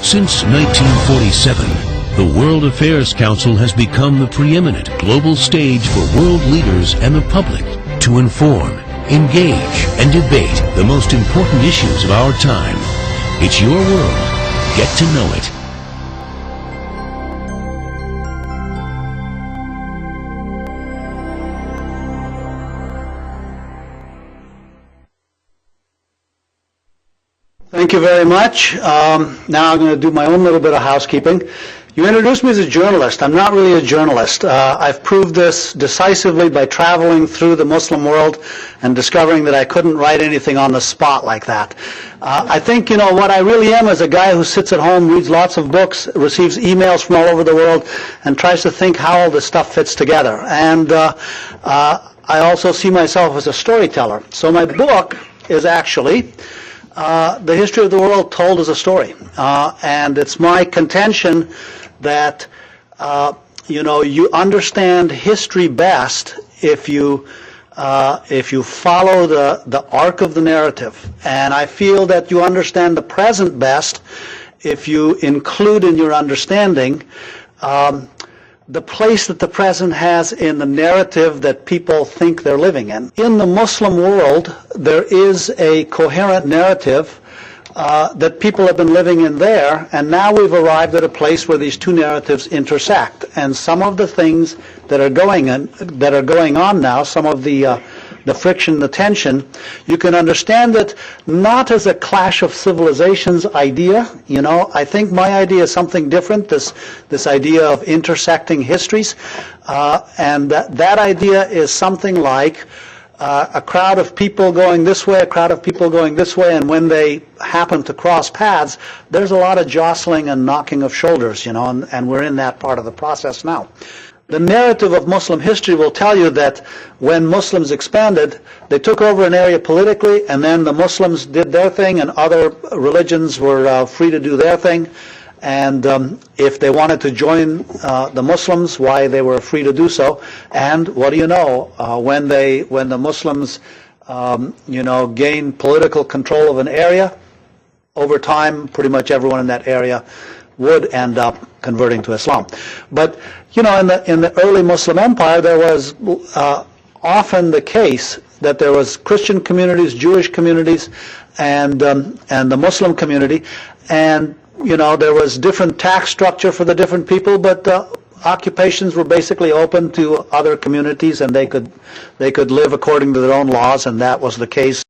Since 1947, the World Affairs Council has become the preeminent global stage for world leaders and the public to inform, engage, and debate the most important issues of our time. It's your world. Get to know it. Thank you very much. Now I'm going to do my own little bit of housekeeping. You introduced me as a journalist. I'm not really a journalist. I've proved this decisively by traveling through the Muslim world and discovering that I couldn't write anything on the spot like that. I think, what I really am is a guy who sits at home, reads lots of books, receives emails from all over the world, and tries to think how all this stuff fits together. And I also see myself as a storyteller. So my book is actually the history of the world told as a story. And it's my contention that, you understand history best if you follow the arc of the narrative. And I feel that you understand the present best if you include in your understanding the place that the present has in the narrative that people think they're living in. In the Muslim world, there is a coherent narrative that people have been living in there, and now we've arrived at a place where these two narratives intersect. And some of the things that are going on now, some of the friction, the tension, you can understand it not as a clash of civilizations idea. I think my idea is something different, this idea of intersecting histories, and that idea is something like a crowd of people going this way, a crowd of people going this way, and when they happen to cross paths, there's a lot of jostling and knocking of shoulders, and we're in that part of the process now. The narrative of Muslim history will tell you that when Muslims expanded, they took over an area politically, and then the Muslims did their thing, and other religions were free to do their thing. And if they wanted to join the Muslims, why, they were free to do so. And what do you know? When the Muslims, gained political control of an area, over time, pretty much everyone in that area would end up converting to Islam. But in the early Muslim empire, there was often the case that there was Christian communities, Jewish communities, and the Muslim community, and there was different tax structure for the different people, but occupations were basically open to other communities, and they could live according to their own laws, and that was the case